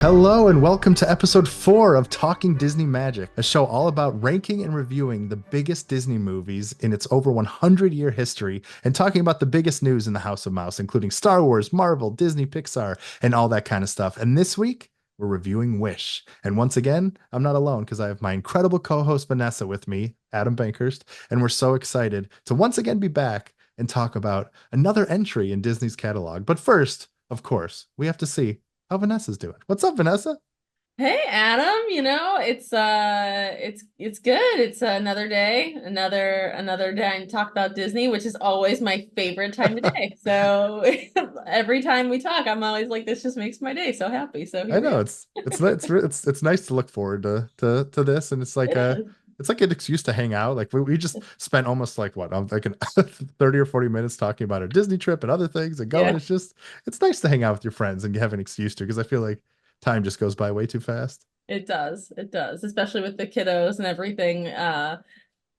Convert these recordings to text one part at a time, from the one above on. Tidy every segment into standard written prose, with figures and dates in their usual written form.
Hello and welcome to episode 4 of Talking Disney Magic, a show all about ranking and reviewing the biggest Disney movies in its over 100-year history and talking about the biggest news in the House of Mouse, including Star Wars, Marvel, Disney, Pixar, and all that kind of stuff. And this week, we're reviewing Wish. And once again, I'm not alone because I have my incredible co-host Vanessa with me, Adam Bankhurst, and we're so excited to once again be back and talk about another entry in Disney's catalog. But first, of course, we have to see how Vanessa's doing. What's up, Vanessa? Hey Adam, it's good. It's another day, another day and talk about Disney, which is always my favorite time of day. So every time we talk, I'm always like, this just makes my day so happy. So I here we know are. it's nice to look forward to this, and It is. it's like an excuse to hang out. Like we just spent almost like what I'm like 30 or 40 minutes talking about our Disney trip and other things and going. Yeah, It's nice to hang out with your friends and have an excuse to because I feel like time just goes by way too fast. it does. It does, especially with the kiddos and everything.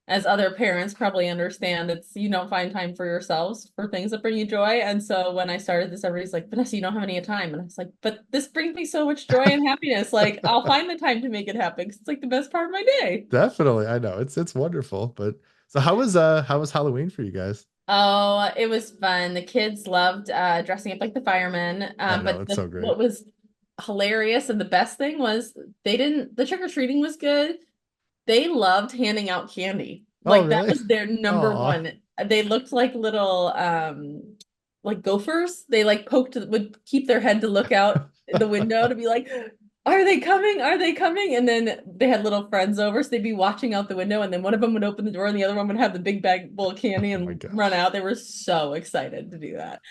As other parents probably understand, it's you don't find time for yourselves for things that bring you joy. And so when I started this, everybody's like, Vanessa, you don't have any time. And I was like, but this brings me so much joy and happiness. Like I'll find the time to make it happen 'cause it's like the best part of my day. Definitely, I know it's wonderful. But so how was Halloween for you guys? Oh, it was fun. The kids loved dressing up like the firemen. I know But it's so great. what was hilarious and the best thing was the trick-or-treating was good. They loved handing out candy. Oh, Like that really? was their number Oh, one. They looked like little like gophers. They like would keep their head to look out the window to be like, are they coming? Are they coming? And then they had little friends over, so they'd be watching out the window, and then one of them would open the door and the other one would have the big bag full of candy oh my and run gosh. out. They were so excited to do that.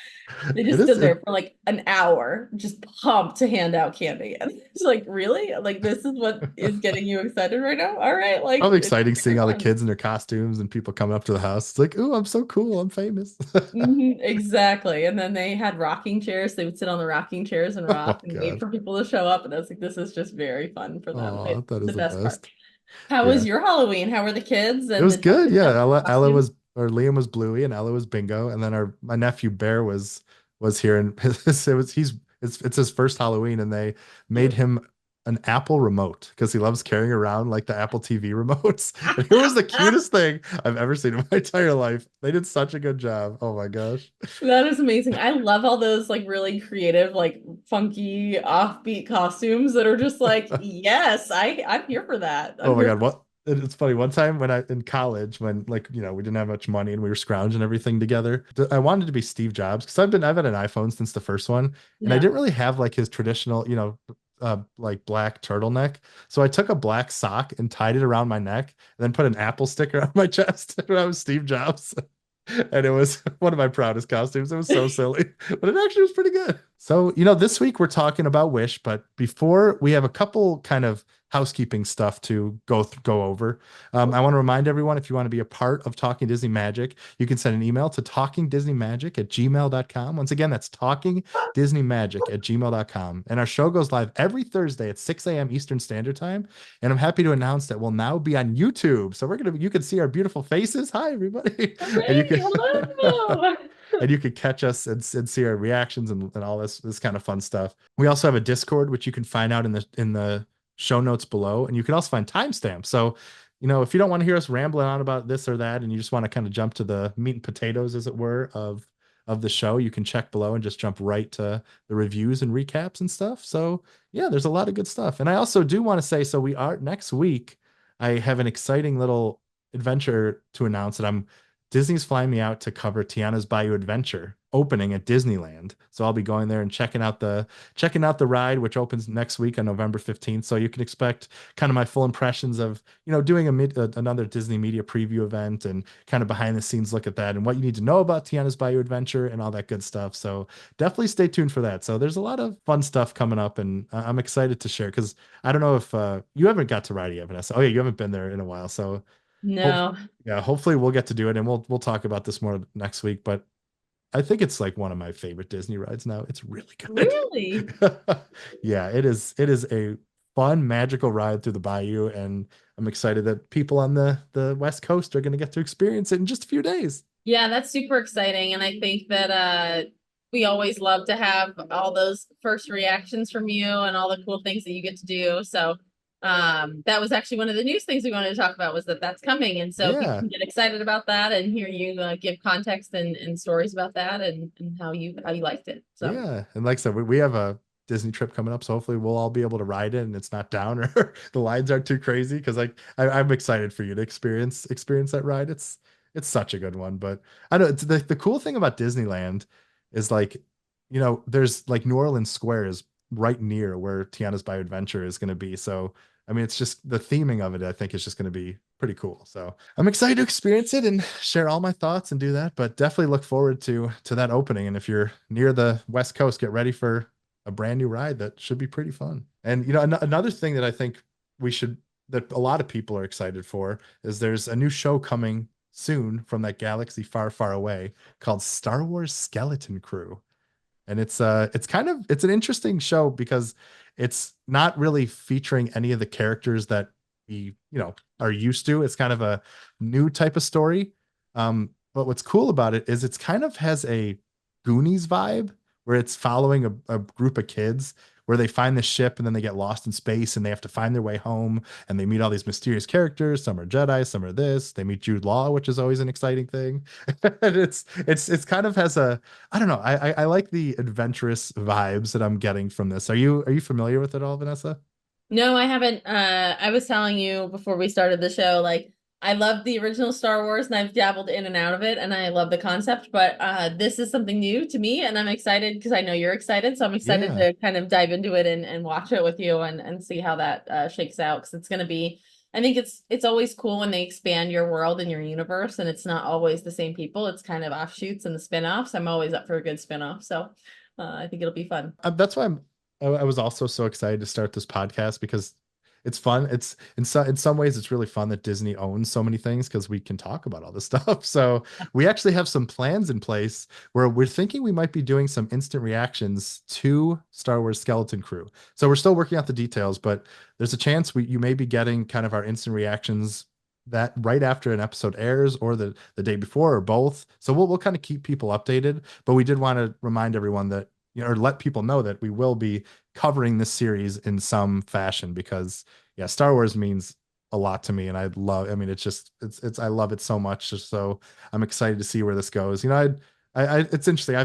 They It just is stood it there for like an hour, just pumped to hand out candy. And it's like, really? Like, this is what is getting you excited right now? All right, like, Probably it's exciting seeing super all the fun. kids in their costumes and people coming up to the house. It's like, ooh, I'm so cool. I'm famous. Exactly. And then they had rocking chairs. They would sit on the rocking chairs and Oh rock and wait God. for people to show up. And I was like, this is just very fun for them. Oh, But that the is the best part. best. How was Yeah. your Halloween? How were the kids It and was the good. dressing Yeah. up Ella costumes? was or Liam was Bluey and Ella was Bingo. And then our my nephew Bear was here and it's his first Halloween and they made him an Apple remote because he loves carrying around like the Apple TV remotes. And it was the cutest thing I've ever seen in my entire life. They did such a good job. Oh my gosh. That is amazing. I love all those like really creative, like funky, offbeat costumes that are just like, yes, I'm here for that. I'm Oh my here God, for what it's funny. One time when I in college, when like we didn't have much money and we were scrounging everything together, I wanted to be Steve Jobs because I've had an iPhone since the first one, and I yeah. didn't really have like his traditional, like black turtleneck. So I took a black sock and tied it around my neck, and then put an Apple sticker on my chest when I was Steve Jobs. And it was one of my proudest costumes. It was so silly, but it actually was pretty good. So, this week we're talking about Wish, but before we have a couple kind of housekeeping stuff to go over. I want to remind everyone if you want to be a part of Talking Disney Magic, you can send an email to talkingdisneymagic@gmail.com. Once again, that's talkingdisneymagic@gmail.com. And our show goes live every Thursday at 6 a.m. Eastern Standard Time. And I'm happy to announce that we'll now be on YouTube. So you can see our beautiful faces. Hi, everybody. And you Hooray! can Hello! and you can catch us and see our reactions and all this kind of fun stuff. We also have a Discord, which you can find out in the show notes below. And you can also find timestamps. So, if you don't want to hear us rambling on about this or that, and you just want to kind of jump to the meat and potatoes, as it were, of the show, you can check below and just jump right to the reviews and recaps and stuff. So yeah, there's a lot of good stuff. And I also do want to say, so we are next week, I have an exciting little adventure to announce that Disney's flying me out to cover Tiana's Bayou Adventure opening at Disneyland. So I'll be going there and checking out the ride, which opens next week on November 15th. So you can expect kind of my full impressions of, doing another Disney media preview event and kind of behind the scenes look at that and what you need to know about Tiana's Bayou Adventure and all that good stuff. So definitely stay tuned for that. So there's a lot of fun stuff coming up and I'm excited to share because I don't know if you haven't got to ride it yet, Vanessa. Oh yeah, you haven't been there in a while. So hope No, yeah, hopefully we'll get to do it and we'll talk about this more next week. But I think it's like one of my favorite Disney rides now. It's really good. really. Yeah, it is a fun, magical ride through the bayou, and I'm excited that people on the West Coast are going to get to experience it in just a few days. Yeah, that's super exciting. And I think that we always love to have all those first reactions from you and all the cool things that you get to do. So that was actually one of the news things we wanted to talk about was that that's coming. And so people Yeah. can get excited about that and hear you give context and stories about that and how you liked it. So Yeah. And like I said, we have a Disney trip coming up, so hopefully we'll all be able to ride it and it's not down or the lines aren't too crazy because I'm excited for you to experience that ride. It's such a good one. But I know it's the cool thing about Disneyland is like, there's like New Orleans Square is right near where Tiana's Bayou Adventure is going to be. So I mean, it's just the theming of it, I think is just going to be pretty cool. So I'm excited to experience it and share all my thoughts and do that, but definitely look forward to that opening. And if you're near the West Coast, get ready for a brand new ride that should be pretty fun. And another thing that I think we should that a lot of people are excited for is there's a new show coming soon from that galaxy far, far away called Star Wars Skeleton Crew. And it's an interesting show because it's not really featuring any of the characters that we are used to. It's kind of a new type of story. But what's cool about it is it's kind of has a Goonies vibe where it's following a group of kids where they find the ship and then they get lost in space and they have to find their way home and they meet all these mysterious characters. Some are Jedi, some are this. They meet Jude Law, which is always an exciting thing. And it's kind of has a I don't know. I like the adventurous vibes that I'm getting from this. Are you familiar with it all, Vanessa? no, I haven't. I was telling you before we started the show, like I love the original Star Wars and I've dabbled in and out of it and I love the concept, but this is something new to me and I'm excited because I know you're excited. So I'm excited Yeah. to kind of dive into it and watch it with you and see how that shakes out because it's gonna be I think it's always cool when they expand your world and your universe and it's not always the same people. It's kind of offshoots and the spin-offs. I'm always up for a good spin-off. So I think it'll be fun. That's why I was also so excited to start this podcast because it's fun. It's in some ways it's really fun that Disney owns so many things because we can talk about all this stuff. So we actually have some plans in place where we're thinking we might be doing some instant reactions to Star Wars Skeleton Crew. So we're still working out the details, but there's a chance you may be getting kind of our instant reactions that right after an episode airs or the day before or both. So we'll kind of keep people updated, but we did want to remind everyone that or let people know that we will be covering this series in some fashion because yeah, Star Wars means a lot to me and I mean it's I love it so much. So I'm excited to see where this goes. It's interesting.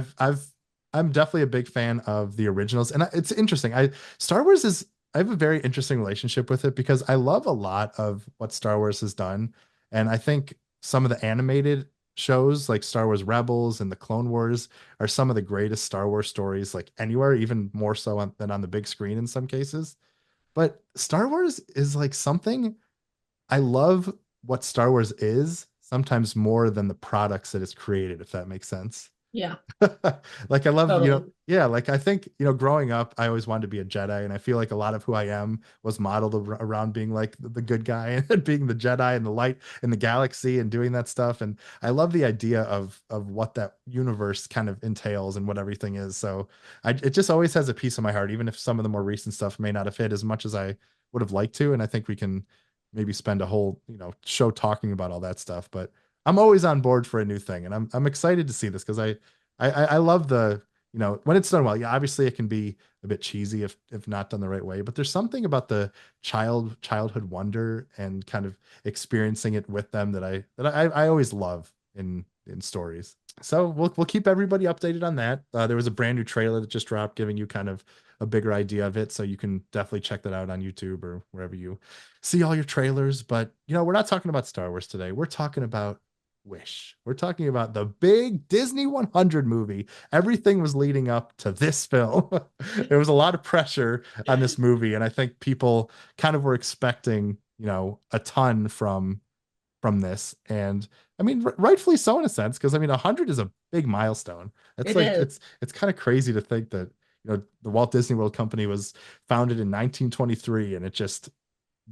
I'm definitely a big fan of the originals and it's interesting. Star Wars is I have a very interesting relationship with it because I love a lot of what Star Wars has done and I think some of the animated shows like Star Wars Rebels and the Clone Wars are some of the greatest Star Wars stories like anywhere, even more so than on the big screen in some cases. But Star Wars is like something I love what Star Wars is sometimes more than the products that it's created, if that makes sense. Yeah, Like I love, totally. yeah, like I think, growing up, I always wanted to be a Jedi, and I feel like a lot of who I am was modeled around being like the good guy and being the Jedi and the light in the galaxy and doing that stuff. And I love the idea of what that universe kind of entails and what everything is. So it just always has a piece of my heart, even if some of the more recent stuff may not have hit as much as I would have liked to. And I think we can maybe spend a whole, show talking about all that stuff. But I'm always on board for a new thing, and I'm excited to see this because I love the when it's done well. Yeah, obviously it can be a bit cheesy if not done the right way, but there's something about the childhood wonder and kind of experiencing it with them that I always love in stories. So we'll keep everybody updated on that. There was a brand new trailer that just dropped, giving you kind of a bigger idea of it, so you can definitely check that out on YouTube or wherever you see all your trailers. But we're not talking about Star Wars today. We're talking about Wish. We're talking about the big Disney 100 movie. Everything was leading up to this film. There was a lot of pressure on this movie, and I think people kind of were expecting, a ton from this. And I mean, rightfully so in a sense, because I mean, 100 is a big milestone. It's It like is. it's kind of crazy to think that, the Walt Disney World Company was founded in 1923, and it just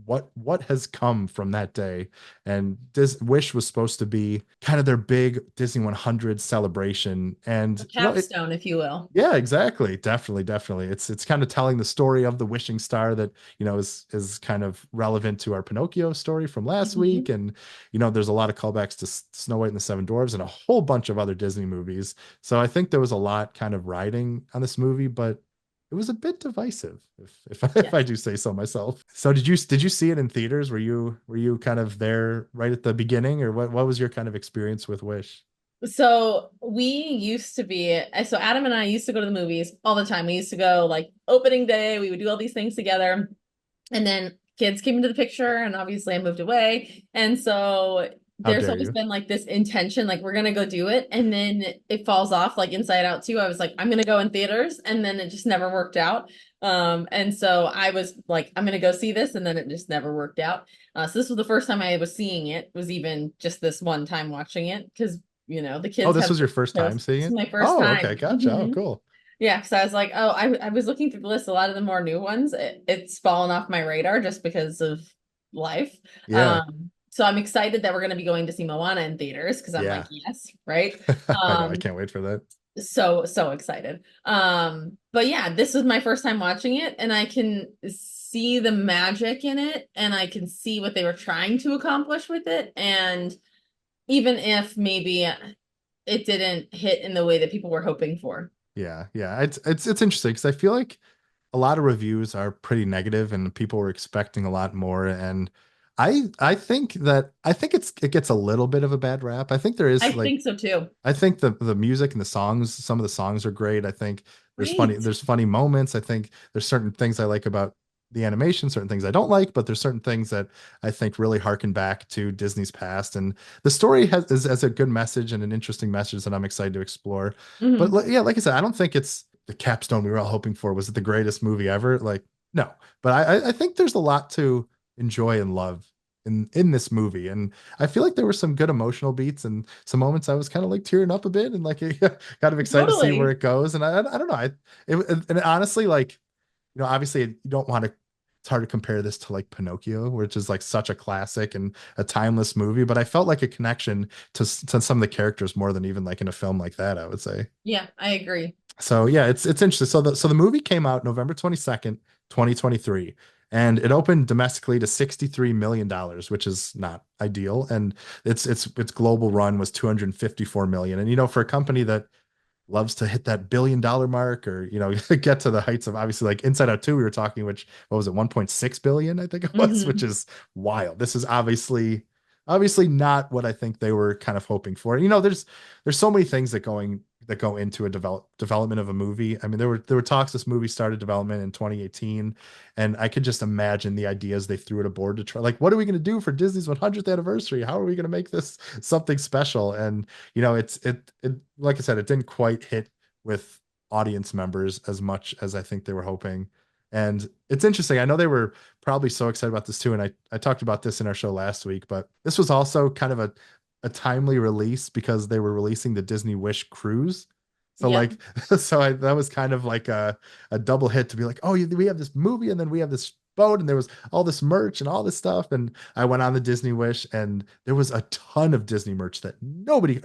what has come from that day. And this Wish was supposed to be kind of their big Disney 100 celebration. A And capstone, if you will. yeah, exactly. Definitely, definitely. It's kind of telling the story of the wishing star that, is kind of relevant to our Pinocchio story from last week. Mhm. And, there's a lot of callbacks to Snow White and the Seven Dwarfs and a whole bunch of other Disney movies. So I think there was a lot kind of riding on this movie, but it was a bit divisive, if I Yes. do say so myself. So did you see it in theaters? Were you kind of there right at the beginning, or what was your kind of experience with Wish? So we used to be, so Adam and I used to go to the movies all the time. We used to go like opening day, we would do all these things together. And then kids came into the picture, and obviously I moved away. And so How there's dare always you? been like this intention, like we're gonna go do it. And then it falls off like Inside Out too. I was like, I'm gonna go in theaters, and then it just never worked out. And so I was like, I'm gonna go see this, and then it just never worked out. So this was the first time I was seeing it, was even just this one time watching it, because the Oh, kids this have was your first shows. time seeing This is it? my first Oh, time. okay, gotcha. Oh, Mhm. cool. Yeah, because I was like, oh, I was looking through the list. A lot of the more new ones, it's fallen off my radar just because of life. Yeah, So I'm excited that we're going to be going to see Moana in theaters, because I'm like, yeah. yes, right? I know. I Um, can't wait for that. so excited. But yeah, this was my first time watching it, and I can see the magic in it, and I can see what they were trying to accomplish with it. And even if maybe it didn't hit in the way that people were hoping for. Yeah, yeah. It's interesting because I feel like a lot of reviews are pretty negative and people were expecting a lot more. And I think it gets a little bit of a bad rap. I think there I is like think so too. I think the music and the songs, some of the songs are great. I think Right. there's funny moments. I think there's certain things I like about the animation, certain things I don't like, but there's certain things that I think really harken back to Disney's past. And the story has a good message and an interesting message that I'm excited to explore. But Hmm. yeah, like I said, I don't think it's the capstone we were all hoping for. Was it the greatest movie ever? Like, no. But I think there's a lot to enjoy and love in this movie. And I feel like there were some good emotional beats and some moments I was kind of like tearing up a bit and like kind of excited to see where Totally. it goes. And I don't know. And honestly, like, obviously you don't want to, it's hard to compare this to like Pinocchio, which is like such a classic and a timeless movie, but I felt like a connection to some of the characters more than even like in a film like that, I would say. Yeah, I agree. So yeah, it's interesting. So the movie came out November 22nd, 2023, and it opened domestically to $63 million, which is not ideal. And its global run was 254 million. And for a company that loves to hit that billion-dollar mark, or get to the heights of, obviously, like Inside Out 2 we were talking, which, what was it, 1.6 billion, I think it was, which Hmm. is wild. This is obviously not what I think they were kind of hoping for. There's so many things that go into a development of a movie. I mean, there were talks this movie started development in 2018, and I could just imagine the ideas they threw at a board to try, like, what are we going to do for Disney's 100th anniversary? How are we going to make this something special? And it like I said, it didn't quite hit with audience members as much as I think they were hoping. And it's interesting. I know they were probably so excited about this too. And I talked about this in our show last week, but this was also kind of a timely release because they were releasing the Disney Wish cruise. So Yep. like, that was kind of like a double hit to be like, oh, we have this movie and then we have this boat and there was all this merch and all this stuff. And I went on the Disney Wish and there was a ton of Disney merch that nobody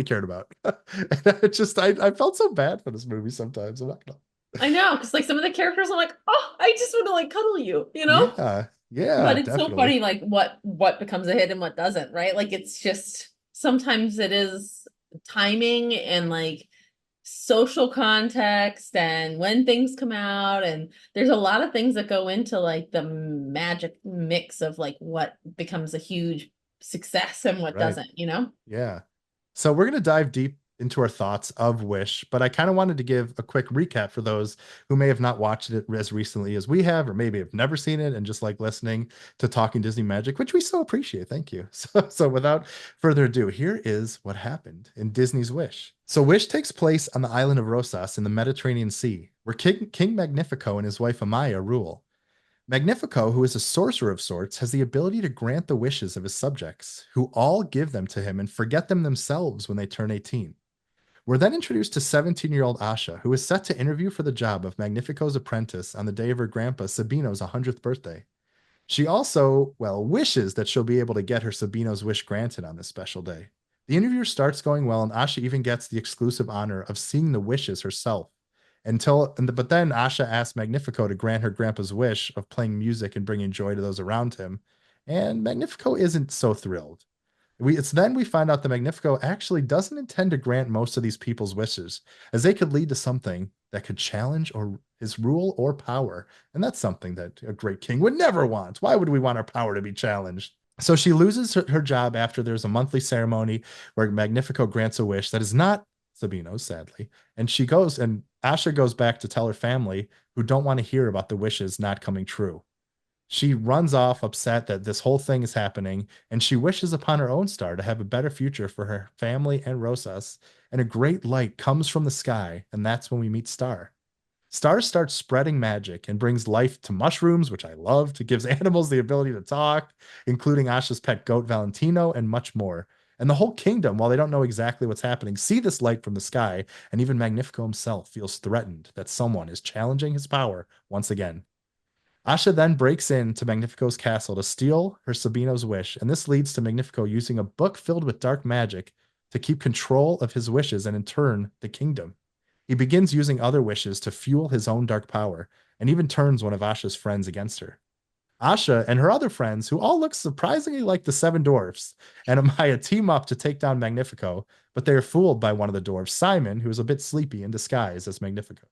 cared about. And I felt so bad for this movie sometimes. I'm not gonna. I know, because like some of the characters are like, oh, I just want to like cuddle you, you know? Yeah, yeah, But it's so definitely. funny, like what becomes a hit and what doesn't, right? Like it's just sometimes it is timing and like social context and when things come out, and there's a lot of things that go into like the magic mix of like what becomes a huge success and what Right. doesn't, you know? Yeah. So we're going to dive deep into our thoughts of Wish, but I kind of wanted to give a quick recap for those who may have not watched it as recently as we have, or maybe have never seen it and just like listening to Talking Disney Magic, which we so appreciate. Thank you. So without further ado, here is what happened in Disney's Wish. So Wish takes place on the island of Rosas in the Mediterranean Sea, where King Magnifico and his wife Amaya rule. Magnifico, who is a sorcerer of sorts, has the ability to grant the wishes of his subjects, who all give them to him and forget them themselves when they turn 18. We're then introduced to 17-year-old Asha, who is set to interview for the job of Magnifico's apprentice on the day of her grandpa Sabino's 100th birthday. She also, well, wishes that she'll be able to get her Sabino's wish granted on this special day. The interview starts going well, and Asha even gets the exclusive honor of seeing the wishes herself. But then Asha asks Magnifico to grant her grandpa's wish of playing music and bringing joy to those around him, and Magnifico isn't so thrilled. It's then we find out that Magnifico actually doesn't intend to grant most of these people's wishes, as they could lead to something that could challenge or his rule or power. And that's something that a great king would never want. Why would we want our power to be challenged? So she loses her job after there's a monthly ceremony where Magnifico grants a wish that is not Sabino's, sadly. And Asha goes back to tell her family, who don't want to hear about the wishes not coming true. She runs off upset that this whole thing is happening, and she wishes upon her own star to have a better future for her family and Rosas. And a great light comes from the sky, and that's when we meet Star. Star starts spreading magic and brings life to mushrooms, which I loved. It gives animals the ability to talk, including Asha's pet goat Valentino, and much more. And the whole kingdom, while they don't know exactly what's happening, see this light from the sky, and even Magnifico himself feels threatened that someone is challenging his power once again. Asha then breaks into Magnifico's castle to steal her Sabino's wish, and this leads to Magnifico using a book filled with dark magic to keep control of his wishes and in turn the kingdom. He begins using other wishes to fuel his own dark power, and even turns one of Asha's friends against her. Asha and her other friends, who all look surprisingly like the Seven Dwarfs, and Amaya team up to take down Magnifico, but they are fooled by one of the dwarfs, Simon, who is a bit sleepy in disguise as Magnifico.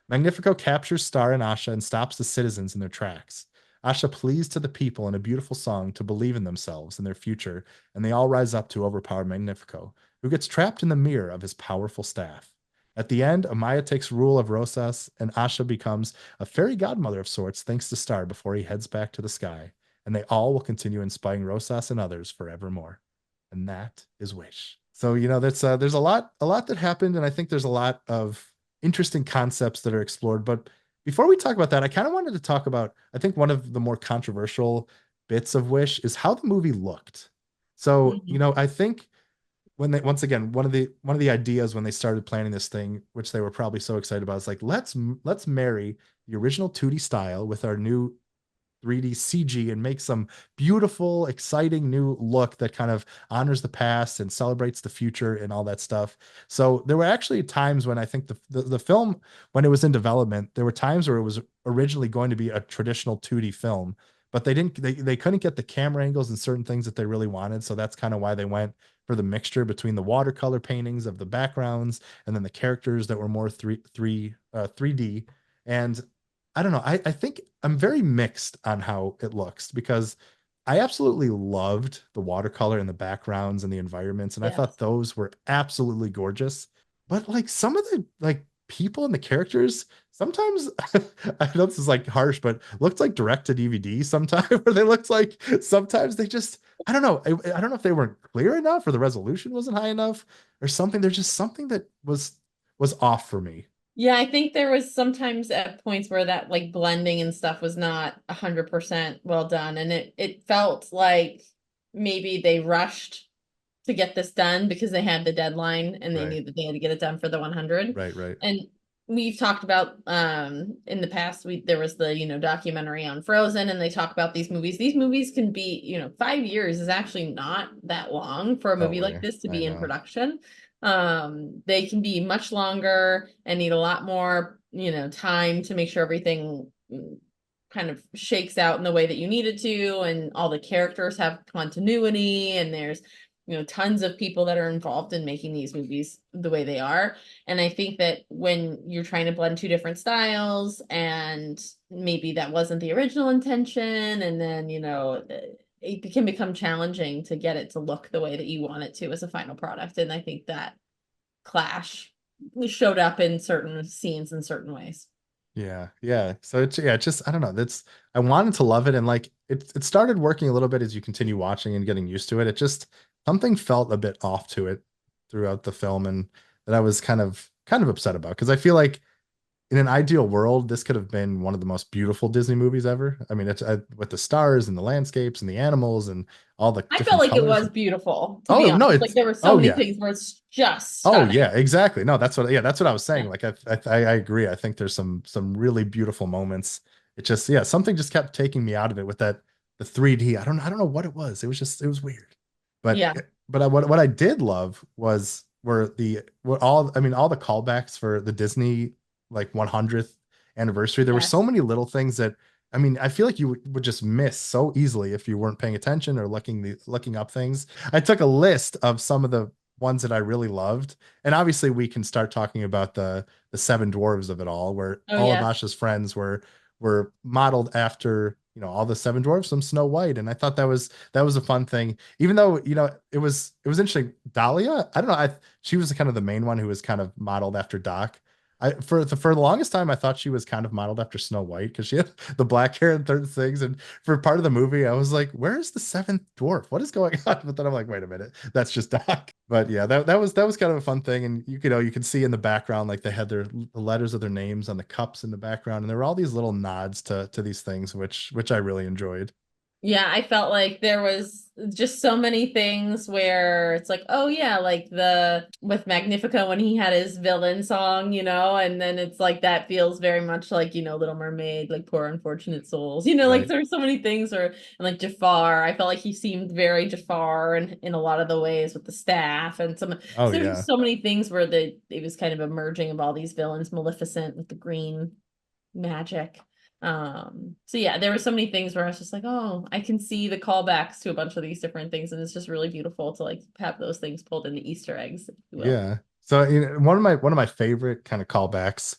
Magnifico captures Star and Asha and stops the citizens in their tracks. Asha pleads to the people in a beautiful song to believe in themselves and their future, and they all rise up to overpower Magnifico, who gets trapped in the mirror of his powerful staff. At the end, Amaya takes rule of Rosas, and Asha becomes a fairy godmother of sorts thanks to Star before he heads back to the sky, and they all will continue inspiring Rosas and others forevermore. And that is Wish. So, that's there's a lot that happened, and I think there's a lot of interesting concepts that are explored. But before we talk about that, I kind of wanted to talk about, I think one of the more controversial bits of Wish is how the movie looked. So, Mhm. I think when they, once again, one of the ideas when they started planning this thing, which they were probably so excited about, is like, let's marry the original 2D style with our new 3D CG and make some beautiful, exciting new look that kind of honors the past and celebrates the future and all that stuff. So there were actually times when I think the film, when it was in development, there were times where it was originally going to be a traditional 2D film, but they couldn't get the camera angles and certain things that they really wanted. So that's kind of why they went for the mixture between the watercolor paintings of the backgrounds and then the characters that were more 3D. And I don't know. I think I'm very mixed on how it looks because I absolutely loved the watercolor and the backgrounds and the environments, and I thought Yes. those were absolutely gorgeous. But like some of the people and the characters, sometimes I know this is like harsh, but looked like direct to DVD sometimes, or they looked like sometimes they just I don't know. I don't know if they weren't clear enough or the resolution wasn't high enough or something. There's just something that was off for me. Yeah, I think there was sometimes at points where that like blending and stuff was not 100% well done. And it felt like maybe they rushed to get this done because they had the deadline and they Right. knew that they had to get it done for the 100. Right, right. And we've talked about in the past there was the, documentary on Frozen, and they talk about these movies. These movies can be, 5 years is actually not that long for a No movie like way. this to I be in know. production. They can be much longer and need a lot more, time to make sure everything kind of shakes out in the way that you need it to, and all the characters have continuity, and there's tons of people that are involved in making these movies the way they are. And I think that when you're trying to blend two different styles, and maybe that wasn't the original intention, and then it can become challenging to get it to look the way that you want it to as a final product. And I think that clash showed up in certain scenes in certain ways. Yeah, yeah. So it's just I don't know. That's I wanted to love it, and like it started working a little bit as you continue watching and getting used to it. It just something felt a bit off to it throughout the film, and that I was kind of upset about because I feel like in an ideal world, this could have been one of the most beautiful Disney movies ever. I mean, with the stars and the landscapes and the animals and all the I felt different like it colors. was beautiful, to be Oh no, honest. Like it's there were so oh many yeah. things where it's just Oh yeah, stunning. exactly. No, that's what I was saying. Yeah. Like I agree. I think there's some really beautiful moments it just, yeah, something just kept taking me out of it with that the 3D. I don't know what it was. It was weird. But Yeah. what I did love was were the were all I mean all the callbacks for the Disney like 100th anniversary. There were so Yes. many little things that I mean, I feel like you would just miss so easily if you weren't paying attention or looking up things. I took a list of some of the ones that I really loved, and obviously we can start talking about the seven dwarves of it all, where Oh, all of yes. Asha's friends were modeled after all the seven dwarfs from Snow White, and I thought that was a fun thing. Even though it was interesting. Dahlia, I don't know, she was kind of the main one who was kind of modeled after Doc. For the longest time, I thought she was kind of modeled after Snow White because she had the black hair and certain things. And for part of the movie, I was like, "Where's the seventh dwarf? What is going on?" But then I'm like, "Wait a minute, that's just Doc." But yeah, that was kind of a fun thing. And you can see in the background like they had the letters of their names on the cups in the background, and there were all these little nods to these things, which I really enjoyed. Yeah, I felt like there was just so many things where it's like, oh yeah, like the with Magnifico when he had his villain song, and then it's like that feels very much like, Little Mermaid, like poor unfortunate souls. Like Right. there's so many things where and like Jafar, I felt like he seemed very Jafar in a lot of the ways with the staff and Oh so there's yeah. just so many things where it was kind of a merging of all these villains, Maleficent with the green magic. So yeah, there were so many things where I was just like, oh, I can see the callbacks to a bunch of these different things, and it's just really beautiful to like have those things pulled into Easter eggs, if you will. Yeah. So one of my favorite kind of callbacks.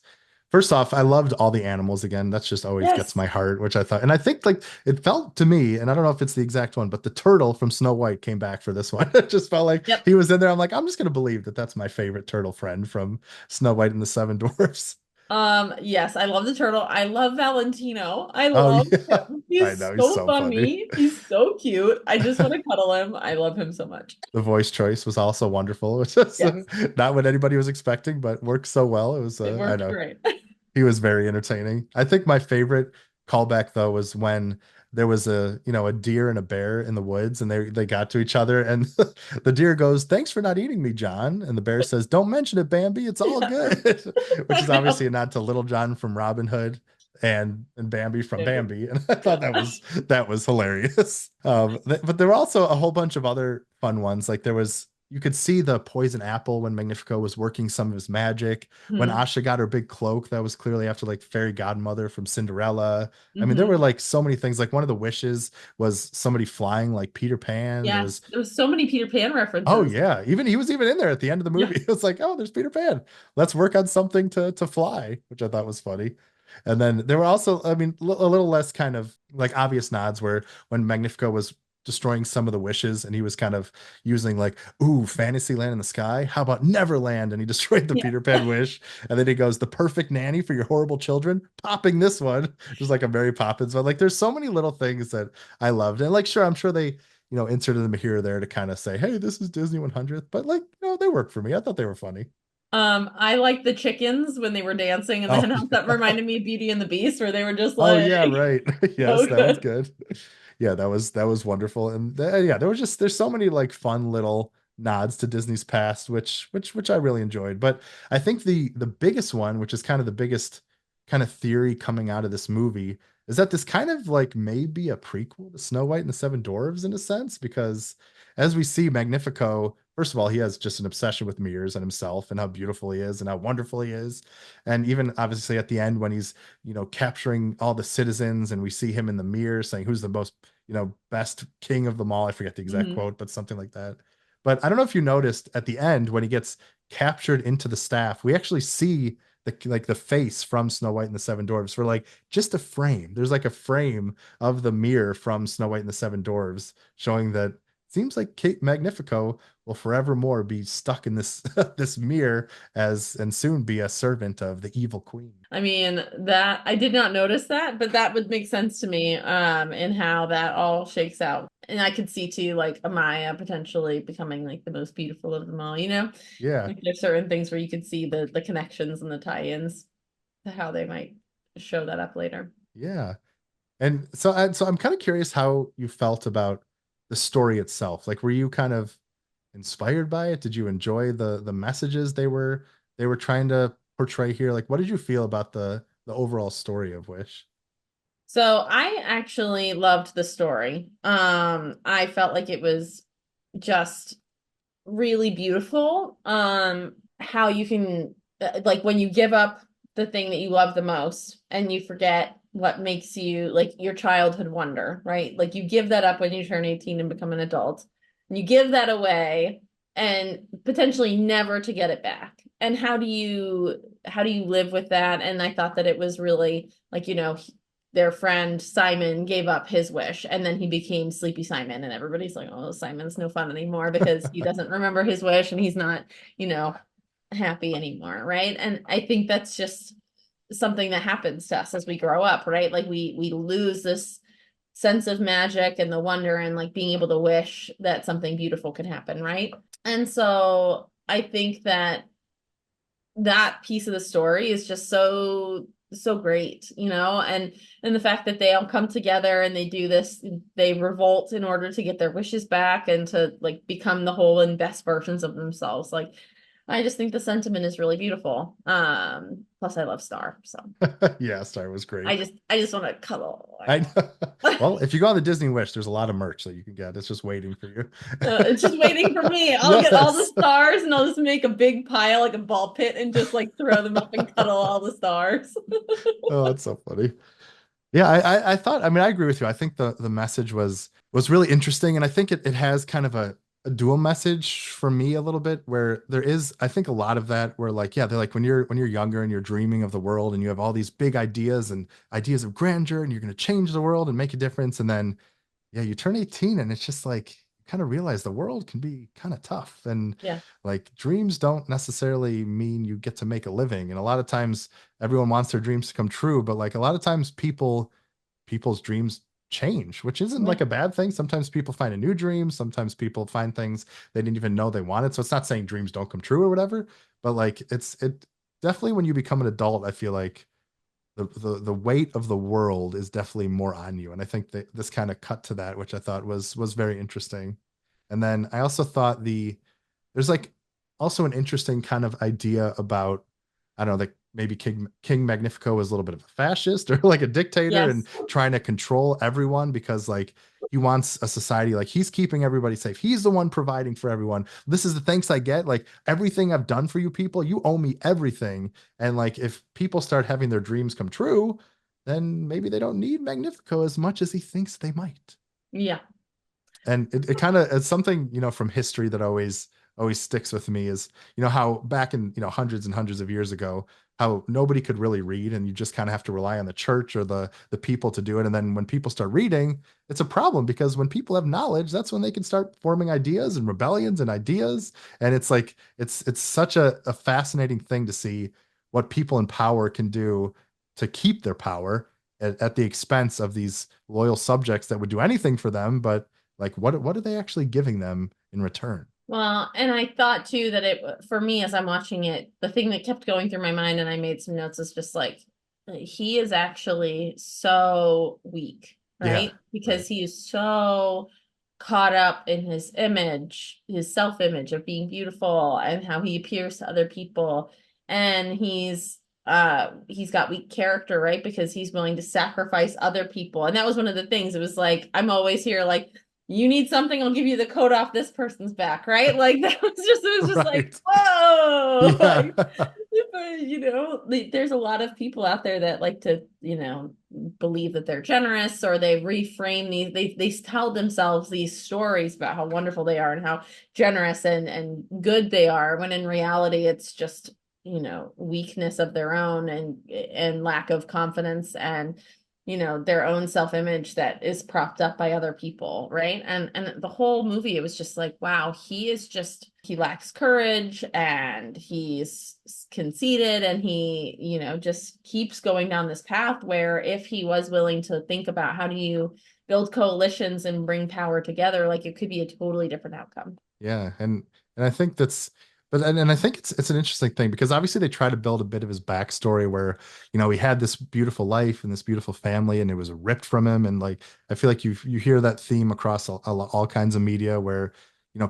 First off, I loved all the animals again. That's just always gets Yes. my heart, which I thought, and I think like it felt to me, and I don't know if it's the exact one, but the turtle from Snow White came back for this one. It just felt like Yep. he was in there. I'm like, I'm just gonna believe that that's my favorite turtle friend from Snow White and the Seven Dwarfs. Yes, I love the turtle. I love Valentino. I Oh love yeah, him. I He's know he's so so funny. funny. He's so cute. I just want to cuddle him. I love him so much. The voice choice was also wonderful. It was just Yes, not what anybody was expecting, but worked so well. It was, it I worked know. great. He was very entertaining. I think my favorite callback though was when there was a deer and a bear in the woods and they got to each other and the deer goes, "Thanks for not eating me, John." And the bear says, "Don't mention it, Bambi. It's all Yeah, good." Which is I know. obviously a nod to Little John from Robin Hood and Bambi from Maybe. Bambi. And I thought Yeah. that was hilarious. But there were also a whole bunch of other fun ones. Like there was you could see the poison apple when Magnifico was working some of his magic when Hmm. Asha got her big cloak, that was clearly after like fairy godmother from Cinderella. I mean, there Hmm. were like so many things. Like one of the wishes was somebody flying like Peter Pan. There Yes, was, there was so many Peter Pan oh references. yeah, even he was even in there at the end of the Yeah. movie. It was like, oh, there's Peter Pan. Let's work on something to fly, which I thought was funny. And then there were also, I mean, a little less kind of like obvious nods where when Magnifico was destroying some of the wishes and he was kind of using like, ooh, Fantasyland in the sky. How about Neverland? And he destroyed the Yeah. Peter Pan wish. And then he goes, the perfect nanny for your horrible children, popping this one, just like a Mary Poppins. But like, there's so many little things that I loved. And like, sure, I'm sure they, inserted them here or there to kind of say, hey, this is Disney 100th. But like, they work for me. I thought they were funny. I like the chickens when they were dancing in the Oh, henhouse. That yeah. reminded me of Beauty and the Beast, where they were just Oh like yeah, right. Yes, so that was good. good. Yeah, that was wonderful. And yeah, there was just there's so many like fun little nods to Disney's past, which I really enjoyed. But I think the biggest one, which is kind of the biggest kind of theory coming out of this movie, is that this kind of like may be a prequel to Snow White and the Seven Dwarfs in a sense, because as we see Magnifico, first of all, he has just an obsession with mirrors and himself and how beautiful he is and how wonderful he is. And even obviously at the end when he's capturing all the citizens and we see him in the mirror saying who's the most, best king of them all. I forget the exact Hmm. quote, but something like that. But I don't know if you noticed at the end when he gets captured into the staff, we actually see the face from Snow White and the Seven Dwarfs for like just a frame. There's like a frame of the mirror from Snow White and the Seven Dwarfs showing that it seems like Kate Magnifico will forevermore be stuck in this this mirror as and soon be a servant of the evil queen. I mean, that I did not notice that, but that would make sense to me, in how that all shakes out. And I could see too, like Amaya potentially becoming like the most beautiful of them all. Yeah, Like there's certain things where you could see the connections and the tie-ins to how they might show that up later. yeah. And so I'm kind of curious how you felt about the story itself. Like, were you kind of inspired by it? Did you enjoy the messages they were trying to portray here? Like, what did you feel about the overall story of Wish? So I actually loved the story. I felt like it was just really beautiful. How you can like when you give up the thing that you love the most and you forget what makes you like your childhood wonder, right? Like you give that up when you turn 18 and become an adult. And you give that away and potentially never to get it back. And how do you live with that? And I thought that it was really like, their friend Simon gave up his wish and then he became Sleepy Simon and everybody's like, oh, Simon's no fun anymore because he doesn't remember his wish and he's not, you know, happy anymore, right? And I think that's just something that happens to us as we grow up, right? Like we lose this sense of magic and the wonder and like being able to wish that something beautiful could happen, right? And so I think that that piece of the story is just so great, and the fact that they all come together and they do this, they revolt in order to get their wishes back and to like become the whole and best versions of themselves. Like I just think the sentiment is really beautiful. Plus I love Star, so Yeah, Star was I great. just I just want to cuddle. I know. Well, if you go on the Disney Wish, there's a lot of merch that you can get. It's just waiting for you. It's just waiting for me. I'll get all the Yes. stars and I'll just make a big pile like a ball pit and just like throw them up and cuddle all the stars. Oh, it's so funny. Yeah, I thought, I mean, I agree with you. I think the message was really interesting, and I think it has kind of a dual message for me a little bit, where there is, I think, a lot of that where like, yeah, they're like when you're younger and you're dreaming of the world and you have all these big ideas and ideas of grandeur and you're going to change the world and make a difference, and then yeah, you turn 18 and it's just like you kind of realize the world can be kind of tough, and Yeah. like dreams don't necessarily mean you get to make a living. And a lot of times everyone wants their dreams to come true, but like a lot of times people's dreams change, which isn't Yeah. like a bad thing. Sometimes people find a new dream, sometimes people find things they didn't even know they wanted. So it's not saying dreams don't come true or whatever, but like it definitely when you become an adult, I feel like the weight of the world is definitely more on you. And I think that this kind of cut to that, which I thought was very interesting. And then I also thought there's like also an interesting kind of idea about, I don't know, like maybe King Magnifico was a little bit of a fascist or like a dictator and Yes. trying to control everyone because like he wants a society like he's keeping everybody safe. He's the one providing for everyone. This is the thanks I get. Like everything I've done for you people, you owe me everything. And like if people start having their dreams come true, then maybe they don't need Magnifico as much as he thinks they might. Yeah. And it kind of it's something, from history that always sticks with me is, how back in, hundreds and hundreds of years ago, how nobody could really read and you just kind of have to rely on the church or the people to do it. And then when people start reading, it's a problem because when people have knowledge, that's when they can start forming ideas and rebellions and ideas. And it's like it's such a fascinating thing to see what people in power can do to keep their power at the expense of these loyal subjects that would do anything for them, but like, what are they actually giving them in return? Well, and I thought too that for me, as I'm watching it, the thing that kept going through my mind, and I made some notes, is just like, he is actually so weak, Yeah, right? right. Because he is so caught up in his image, his self-image of being beautiful and how he appears to other people. And he's got weak character, right? Because he's willing to sacrifice other people. And that was one of the things. It was like, I'm always here, like, you need something, I'll give you the coat off this person's back, right? Like that was just it was just like, Right. whoa. Yeah. Like, but there's a lot of people out there that like to, believe that they're generous or they reframe they tell themselves these stories about how wonderful they are and how generous and good they are, when in reality it's just, weakness of their own and lack of confidence and their own self-image that is propped up by other people, right? And the whole movie, it was just like, wow, he lacks courage and he's conceited and he, just keeps going down this path where if he was willing to think about how do you build coalitions and bring power together, like it could be a totally different outcome. Yeah, and I think that's and I think it's an interesting thing because obviously they try to build a bit of his backstory where, he had this beautiful life and this beautiful family and it was ripped from him. And like I feel like you hear that theme across all kinds of media where,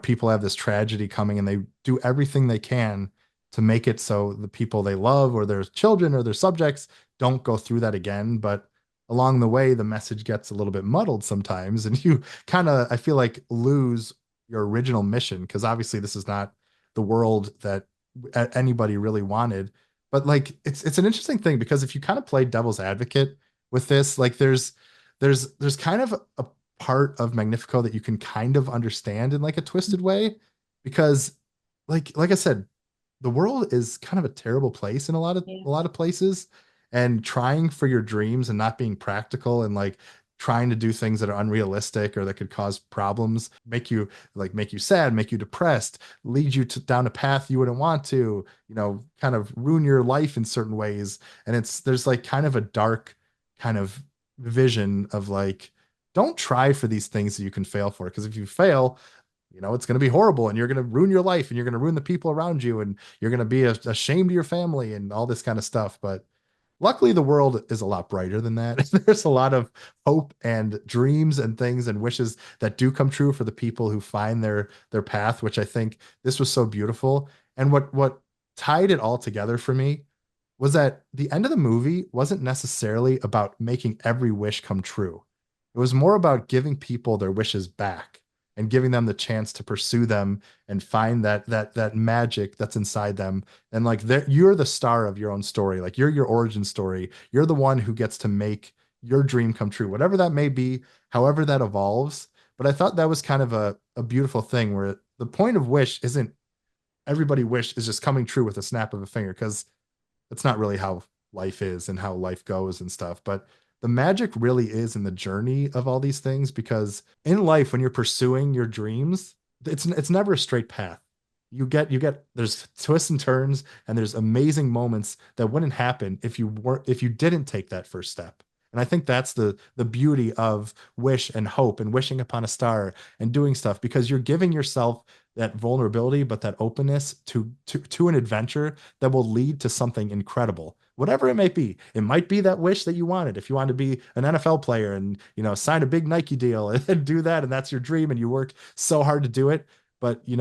people have this tragedy coming and they do everything they can to make it so the people they love or their children or their subjects don't go through that again. But along the way, the message gets a little bit muddled sometimes, and you kind of, I feel like, lose your original mission because obviously this is not the world that anybody really wanted. But like, it's an interesting thing because if you kind of play devil's advocate with this, like, there's kind of a part of Magnifico that you can kind of understand in like a twisted way because like I said, the world is kind of a terrible place in Yeah. a lot of places, and trying for your dreams and not being practical and like trying to do things that are unrealistic or that could cause problems, make you sad, make you depressed, lead you down a path you wouldn't want to, kind of ruin your life in certain ways. And there's like kind of a dark kind of vision of like, don't try for these things that you can fail for, because if you fail, it's going to be horrible and you're going to ruin your life and you're going to ruin the people around you and you're going to be ashamed of your family and all this kind of stuff. But luckily, the world is a lot brighter than that. There's a lot of hope and dreams and things and wishes that do come true for the people who find their path, which I think this was so beautiful. And what tied it all together for me was that the end of the movie wasn't necessarily about making every wish come true. It was more about giving people their wishes back and giving them the chance to pursue them and find that magic that's inside them. And like you're the star of your own story. Like you're your origin story. You're the one who gets to make your dream come true, whatever that may be, however that evolves. But I thought that was kind of a beautiful thing where the point of wish isn't everybody wish is just coming true with a snap of a finger, because that's not really how life is and how life goes and stuff. But the magic really is in the journey of all these things, because in life, when you're pursuing your dreams, it's never a straight path. You get there's twists and turns, and there's amazing moments that wouldn't happen if you didn't take that first step. And I think that's the beauty of wish and hope and wishing upon a star and doing stuff, because you're giving yourself that vulnerability, but that openness to an adventure that will lead to something incredible, whatever it may be. It might be that wish that you wanted. If you want to be an NFL player and sign a big Nike deal and do that, and that's your dream, and you work so hard to do it, but you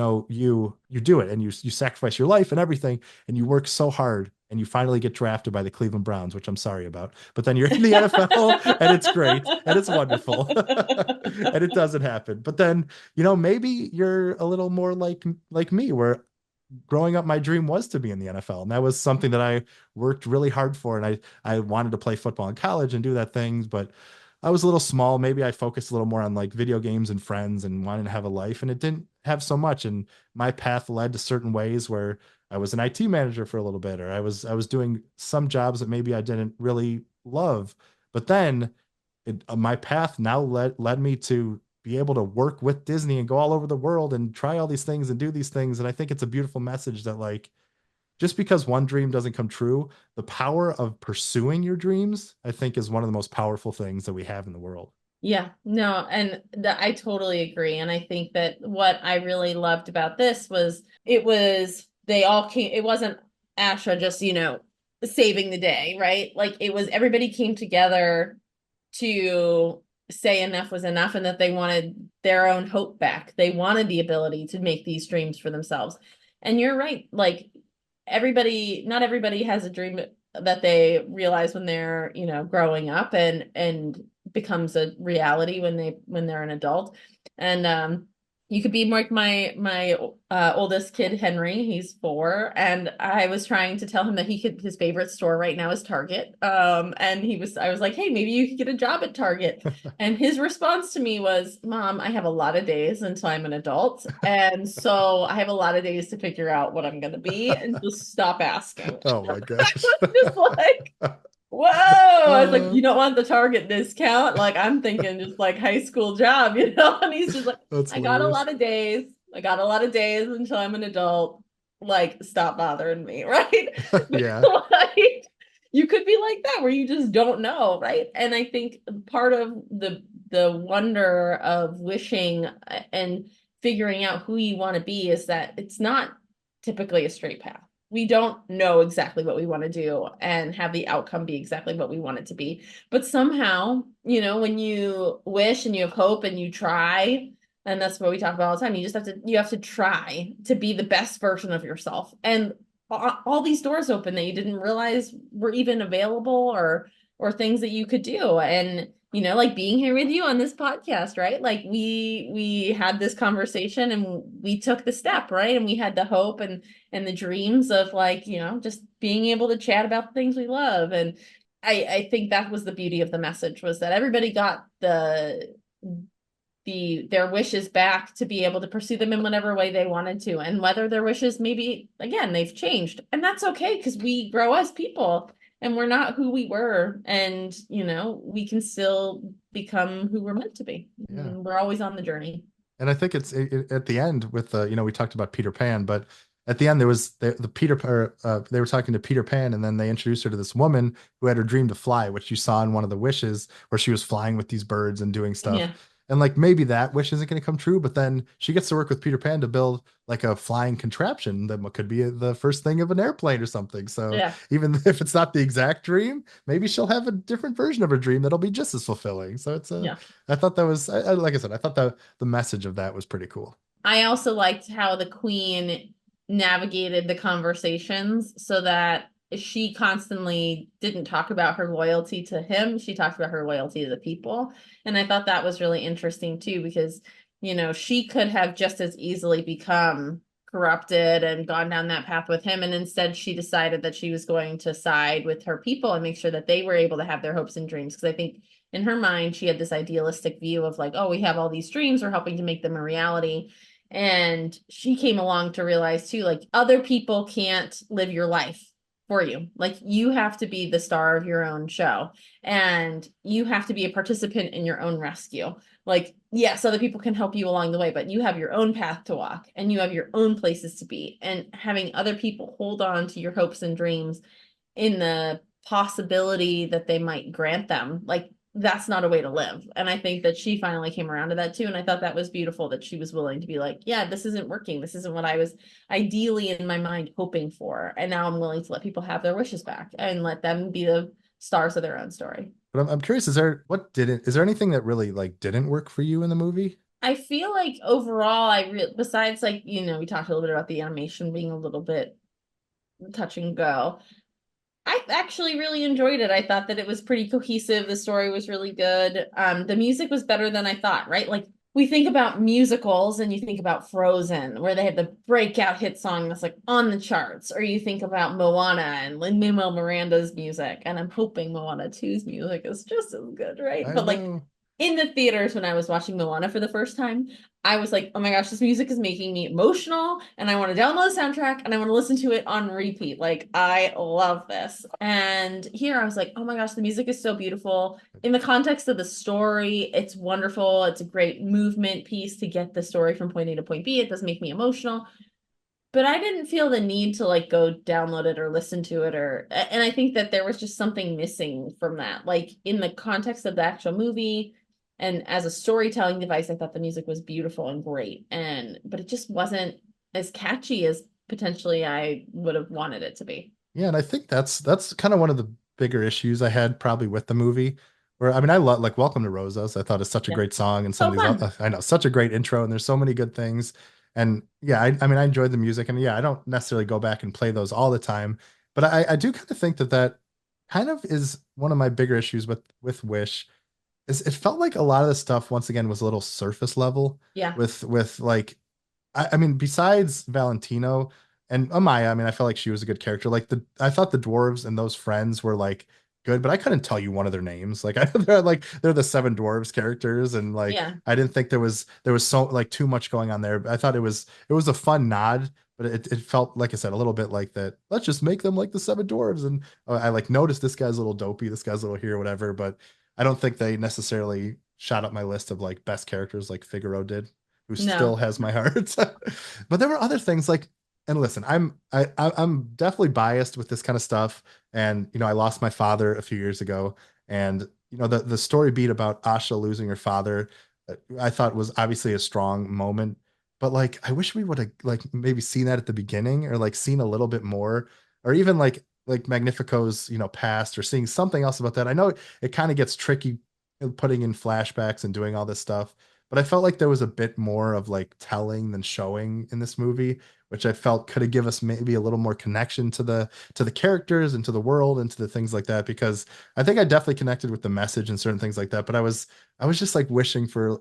do it and you sacrifice your life and everything, and you work so hard, and you finally get drafted by the Cleveland Browns, which I'm sorry about. But then you're in the NFL and it's great and it's wonderful. And it doesn't happen. But then, maybe you're a little more like me, where growing up, my dream was to be in the NFL. And that was something that I worked really hard for. And I wanted to play football in college and do that things, but I was a little small. Maybe I focused a little more on like video games and friends and wanting to have a life, and it didn't have so much. And my path led to certain ways where I was an IT manager for a little bit, or I was doing some jobs that maybe I didn't really love. But then my path now led me to be able to work with Disney and go all over the world and try all these things and do these things. And I think it's a beautiful message that like, just because one dream doesn't come true, the power of pursuing your dreams, I think, is one of the most powerful things that we have in the world. Yeah, no, and I totally agree. And I think that what I really loved about this was they all came, it wasn't Asha just, saving the day, right? Like it was everybody came together to say enough was enough and that they wanted their own hope back. They wanted the ability to make these dreams for themselves. And you're right, like not everybody has a dream that they realize when they're, growing up and becomes a reality when they're an adult. And you could be like my oldest kid, Henry. He's 4, and I was trying to tell him that his favorite store right now is Target. And I was like, hey, maybe you could get a job at Target. And his response to me was, Mom, I have a lot of days until I'm an adult, and so I have a lot of days to figure out what I'm gonna be, and just stop asking. Oh my I gosh. was just like, whoa. I was like, Uh, you don't want the Target discount? Like, I'm thinking just like high school job, And he's just like, that's I got a hilarious. lot of days. I got a lot of days until I'm an adult. Like, stop bothering me, right? Yeah. Like, you could be like that where you just don't know, right? And I think part of the wonder of wishing and figuring out who you want to be is that it's not typically a straight path. We don't know exactly what we want to do and have the outcome be exactly what we want it to be. But somehow, when you wish and you have hope and you try, and that's what we talk about all the time, you have to try to be the best version of yourself. And all these doors open that you didn't realize were even available, or or things that you could do. And like being here with you on this podcast, right? Like we had this conversation and we took the step, right? And we had the hope and the dreams of like, just being able to chat about the things we love. And I think that was the beauty of the message, was that everybody got their wishes back to be able to pursue them in whatever way they wanted to. And whether their wishes, maybe again, they've changed, and that's okay, because we grow as people and we're not who we were. And we can still become who we're meant to be. Yeah. We're always on the journey. And I think at the end with the, we talked about Peter Pan, but at the end there was the Peter, they were talking to Peter Pan, and then they introduced her to this woman who had her dream to fly, which you saw in one of the wishes where she was flying with these birds and doing stuff. Yeah. And like maybe that wish isn't going to come true, but then she gets to work with Peter Pan to build like a flying contraption that could be the first thing of an airplane or something. So Yeah. even if it's not the exact dream, maybe she'll have a different version of her dream that'll be just as fulfilling. So Yeah. I thought that was, like I said, I thought the message of that was pretty cool. I also liked how the queen navigated the conversations so that she constantly didn't talk about her loyalty to him. She talked about her loyalty to the people. And I thought that was really interesting too, because, she could have just as easily become corrupted and gone down that path with him. And instead, she decided that she was going to side with her people and make sure that they were able to have their hopes and dreams. Because I think in her mind, she had this idealistic view of like, oh, we have all these dreams, we're helping to make them a reality. And she came along to realize too, like, other people can't live your life for you. Like, you have to be the star of your own show, and you have to be a participant in your own rescue. Like, yes, other people can help you along the way, but you have your own path to walk and you have your own places to be. And having other people hold on to your hopes and dreams in the possibility that they might grant them, like, that's not a way to live. And I think that she finally came around to that too. And I thought that was beautiful, that she was willing to be like, yeah, this isn't working. This isn't what I was ideally in my mind hoping for. And now I'm willing to let people have their wishes back and let them be the stars of their own story. But I'm curious, is there anything that really like didn't work for you in the movie? I feel like overall, besides like, we talked a little bit about the animation being a little bit touch and go. I actually really enjoyed it. I thought that it was pretty cohesive. The story was really good. The music was better than I thought, right? Like, we think about musicals and you think about Frozen, where they have the breakout hit song that's like on the charts, or you think about Moana and Lin-Manuel Miranda's music. And I'm hoping Moana 2's music is just as good, right? I But like, know. in the theaters when I was watching Moana for the first time, I was like, oh my gosh, this music is making me emotional, and I want to download the soundtrack and I want to listen to it on repeat. Like, I love this. And here I was like, oh my gosh, the music is so beautiful. In the context of the story, it's wonderful. It's a great movement piece to get the story from point A to point B. It does make me emotional. But I didn't feel the need to like go download it or listen to it, and I think that there was just something missing from that. Like, in the context of the actual movie, and as a storytelling device, I thought the music was beautiful and great. But it just wasn't as catchy as potentially I would have wanted it to be. Yeah, and I think that's kind of one of the bigger issues I had probably with the movie. Where I mean, I love like "Welcome to Rosas." I thought it's such a Yeah. great song, and some So of these, fun. I know, such a great intro, and there's so many good things. And yeah, I mean, I enjoyed the music, and yeah, I don't necessarily go back and play those all the time, but I do kind of think that kind of is one of my bigger issues with Wish. Is it felt like a lot of the stuff once again was a little surface level Yeah. with like I mean, besides Valentino and Amaya, I mean, I felt like she was a good character. Like I thought the dwarves and those friends were like good, but I couldn't tell you one of their names. Like they're the seven dwarves characters, and like Yeah. I didn't think there was so like too much going on there. I thought it was a fun nod, but it felt like I said a little bit like that. Let's just make them like the seven dwarves, and I like noticed this guy's a little dopey, this guy's a little here, whatever. But I don't think they necessarily shot up my list of like best characters like Figaro did, who still No. has my heart. But there were other things like, and listen, I'm definitely biased with this kind of stuff. And I lost my father a few years ago, and the story beat about Asha losing her father, I thought was obviously a strong moment. But like, I wish we would have like maybe seen that at the beginning, or like seen a little bit more, or even like Magnifico's past, or seeing something else about that. I know it kind of gets tricky putting in flashbacks and doing all this stuff, but I felt like there was a bit more of like telling than showing in this movie, which I felt could have given us maybe a little more connection to the characters and to the world and to the things like that. Because I think I definitely connected with the message and certain things like that. But I was just like wishing for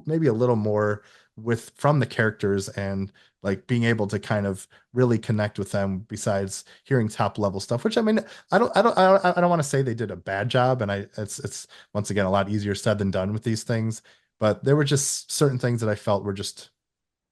maybe a little more with from the characters and like being able to kind of really connect with them besides hearing top level stuff, which I mean I don't want to say they did a bad job, and it's once again a lot easier said than done with these things, but there were just certain things that I felt were just,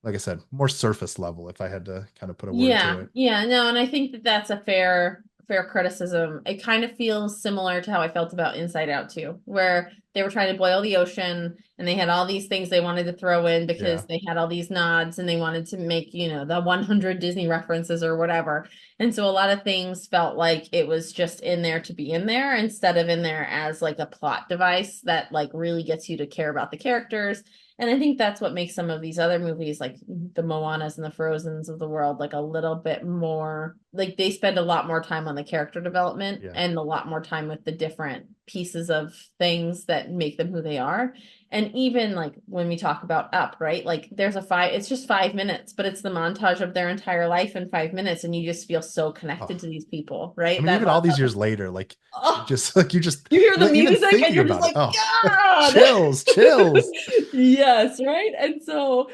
like I said, more surface level if I had to kind of put a word to Yeah, it. yeah, no, and I think that that's a fair criticism. It kind of feels similar to how I felt about Inside Out too, where they were trying to boil the ocean and they had all these things they wanted to throw in Yeah. because they had all these nods and they wanted to make, the 100 Disney references or whatever. And so a lot of things felt like it was just in there to be in there instead of in there as like a plot device that like really gets you to care about the characters. And I think that's what makes some of these other movies, like the Moanas and the Frozens of the world, like a little bit more, like they spend a lot more time on the character development Yeah. and a lot more time with the different pieces of things that make them who they are. And even like when we talk about Up, right? Like it's just 5 minutes, but it's the montage of their entire life in 5 minutes. And you just feel so connected Oh, to these people, I right? mean, That even all these montage. years later, like it Oh, just like you just you hear the like even music and thinking you're just about it. like, Oh, God. chills, chills. Yes, right. And so,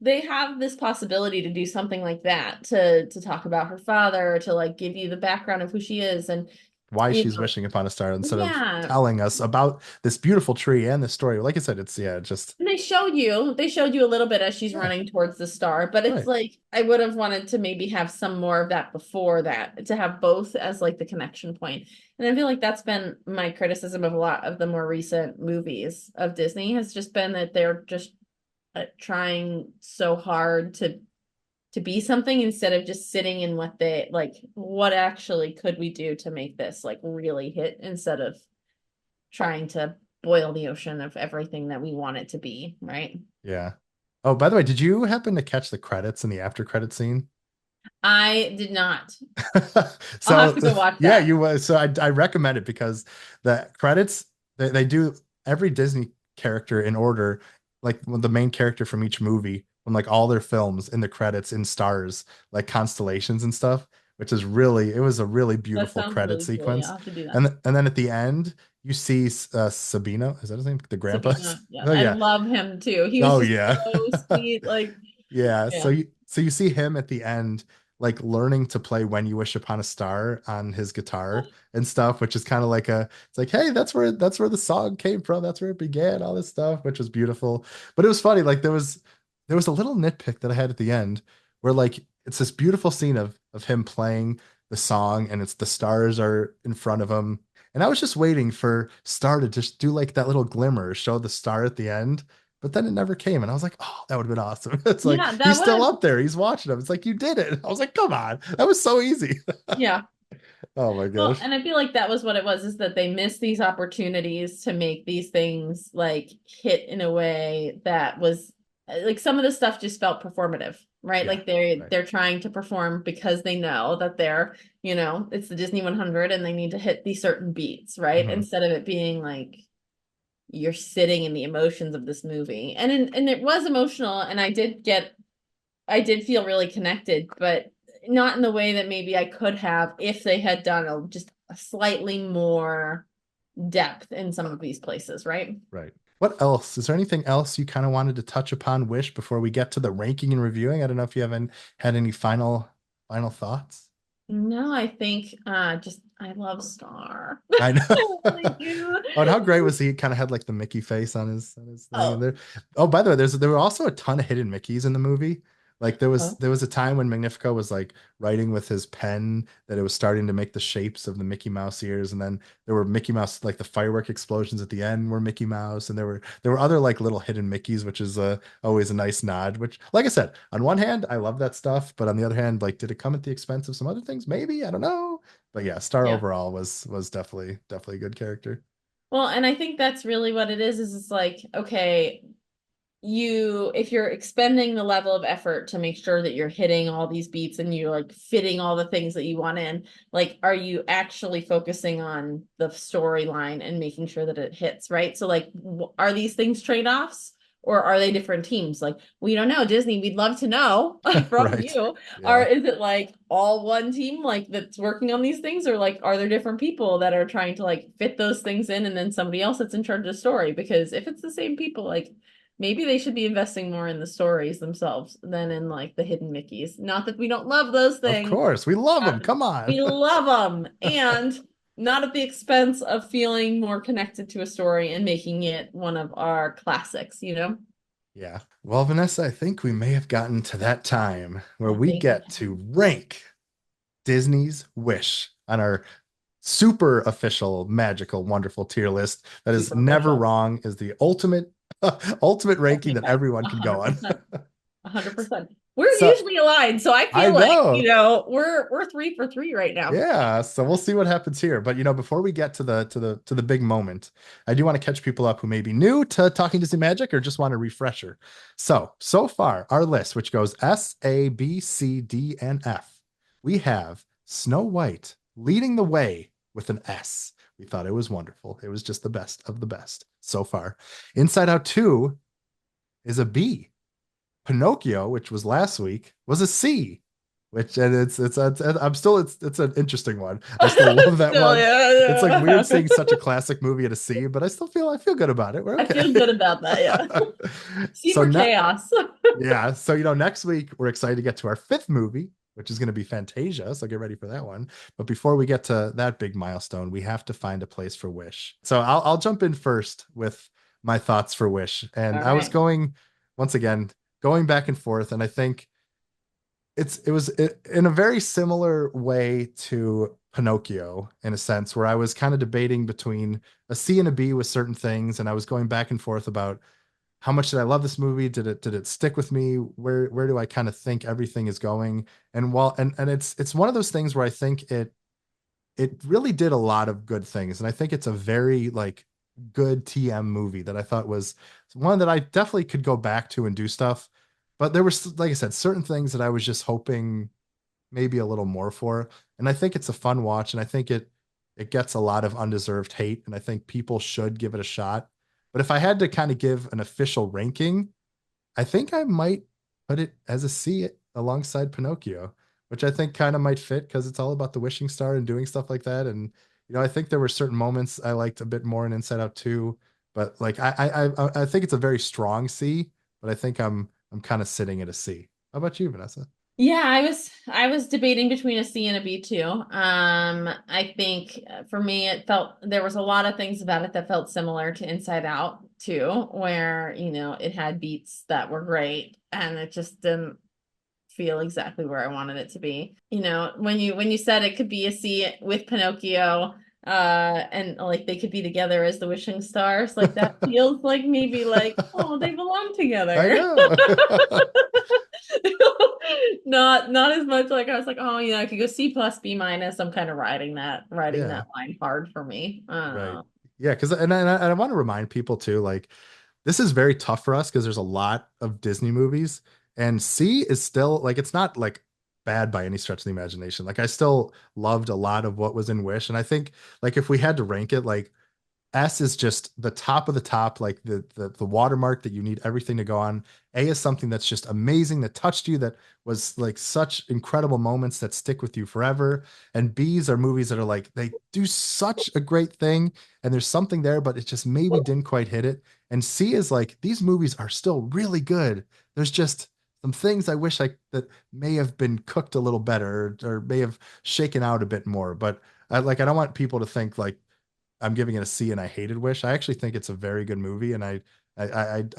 they have this possibility to do something like that, to talk about her father, to like give you the background of who she is. And, Why you she's wishing upon a star instead of yeah. telling us about this beautiful tree and this story. Like I said, it's yeah, just And they showed you a little bit as she's yeah, running towards the star, but it's right. like I would have wanted to maybe have some more of that before that, to have both as like the connection point. And I feel like that's been my criticism of a lot of the more recent movies of Disney, has just been that they're just trying so hard to be something instead of just sitting in what they like, what actually could we do to make this like really hit, instead of trying to boil the ocean of everything that we want it to be, right? Yeah. Oh, by the way, did you happen to catch the credits in the after credit scene? I did not. I'll have So to go watch yeah, that. you so I recommend it because the credits they do every Disney character in order, like the main character from each movie from like all their films in the credits in stars, like constellations and stuff, which is really it was a really That beautiful sounds credit really cool. Yeah, sequence. I'll have to do that. And then at the end you see Sabino, is that his name? The grandpa? Sabina, yeah, Oh I yeah. love him too. He was Oh just yeah. so sweet. Like, Yeah, yeah, so you see him at the end like learning to play When You Wish Upon a Star on his guitar and stuff, which is kind of like a it's like, hey, that's where the song came from. That's where it began, all this stuff, which was beautiful. But it was funny, like there was a little nitpick that I had at the end where like it's this beautiful scene of him playing the song and it's the stars are in front of him. And I was just waiting for Star to just do like that little glimmer, show the star at the end, but then it never came. And I was like, oh, that would have been awesome. It's like, yeah, that he's still would, up there. He's watching him. It's like, you did it. I was like, come on. That was so easy. yeah. Oh my Well, gosh. and I feel like that was what it was, is that they missed these opportunities to make these things like hit in a way that was like, some of the stuff just felt performative, right? Yeah. Like they're Right. they're trying to perform because they know that it's the Disney 100 and they need to hit these certain beats, right? Mhm. Instead of it being like you're sitting in the emotions of this movie. And it was emotional, and I did feel really connected, but not in the way that maybe I could have if they had done just a slightly more depth in some of these places, right? Right. What else? Is there anything else you kind of wanted to touch upon, Wish, before we get to the ranking and reviewing? I don't know if you haven't had any final thoughts. No, I think just I love Star. I know. I really do. Oh, and how great was he? Kind of had like the Mickey face on his thing. And Oh, there. Oh, by the way, there were also a ton of hidden Mickeys in the movie. Like oh, there was a time when Magnifico was like writing with his pen that it was starting to make the shapes of the Mickey Mouse ears, and then there were Mickey Mouse like the firework explosions at the end were Mickey Mouse, and there were other like little hidden Mickeys, which is always a nice nod. Which, like I said, on one hand, I love that stuff, but on the other hand, like, did it come at the expense of some other things? Maybe I don't know. But yeah, Star yeah. overall was definitely a good character. Well, and I think that's really what it is it's like, okay, if you're expending the level of effort to make sure that you're hitting all these beats and you're like fitting all the things that you want in, like, are you actually focusing on the storyline and making sure that it hits, right? So like, are these things trade-offs? Or are they different teams? Like, we don't know. Disney, we'd love to know from Right. you. Or Yeah. is it like all one team like that's working on these things? Or like, are there different people that are trying to like fit those things in and then somebody else that's in charge of the story? Because if it's the same people, like maybe they should be investing more in the stories themselves than in like the hidden Mickeys. Not that we don't love those Of things. course. We love them. Uh, Come on. we love them. And not at the expense of feeling more connected to a story and making it one of our classics, you know? Yeah. Well, Vanessa, I think we may have gotten to that time where I we think we get to rank Disney's Wish on our super official, magical, wonderful tier list that is super never official. wrong, is the ultimate ultimate ranking that Okay, everyone can go on. 100%. 100%. We're So usually aligned, so I I feel like, know. we're 3 for 3 right now. Yeah, so we'll see what happens here. But before we get to the big moment, I do want to catch people up who may be new to Talking Disney Magic or just want a refresher. So far, our list, which goes S, A, B, C, D, and F, we have Snow White leading the way with an S. We thought it was wonderful. It was just the best of the best so far. Inside Out 2 is a B. Pinocchio, which was last week, was a C. Which and I'm still it's an interesting one. I still love that Still, one. It's like yeah, weird seeing yeah. such a classic movie at a C, but I feel good about it. We're I okay. feel good about that, yeah. C So for now, chaos. yeah. So next week we're excited to get to our fifth movie, which is going to be Fantasia. So get ready for that one. But before we get to that big milestone, we have to find a place for Wish. So I'll jump in first with my thoughts for Wish, and All I was right. going once again going back and forth, and I think in a very similar way to Pinocchio in a sense, where I was kind of debating between a C and a B with certain things, and I was going back and forth about how much did I love this movie? Did it stick with me? Where do I kind of think everything is going? And while and it's one of those things where I think it really did a lot of good things, and I think it's a very like good TM movie that I thought was one that I definitely could go back to and do stuff. But there was, like I said, certain things that I was just hoping maybe a little more for. And I think it's a fun watch, and I think it gets a lot of undeserved hate, and I think people should give it a shot. But if I had to kind of give an official ranking, I think I might put it as a C alongside Pinocchio, which I think kind of might fit because it's all about the wishing star and doing stuff like that. And I think there were certain moments I liked a bit more in Inside Out 2, but like I think it's a very strong C, but I think I'm kind of sitting at a C. How about you, Vanessa? Yeah, I was debating between a C and a B too. I think for me it felt there was a lot of things about it that felt similar to Inside Out too, where, it had beats that were great and it just didn't feel exactly where I wanted it to be. When you said it could be a C with Pinocchio, and like they could be together as the wishing stars, like that feels like maybe like, oh, they belong I together. know. Not as much like I was like, oh, I could go C plus B minus. I'm kind of riding Yeah, that line hard for me. right. Yeah, because and I want to remind people too, like this is very tough for us because there's a lot of Disney movies, and C is still like it's not like bad by any stretch of the imagination. Like I still loved a lot of what was in Wish, and I think like if we had to rank it, like S is just the top of the top, like the watermark that you need everything to go on. A is something that's just amazing that touched you, that was like such incredible moments that stick with you forever. And B's are movies that are like they do such a great thing, and there's something there, but it just maybe didn't quite hit it. And C is like these movies are still really good. There's just some things I wish I that may have been cooked a little better or may have shaken out a bit more. But I don't want people to think like I'm giving it a C and I hated Wish. I actually think it's a very good movie, and I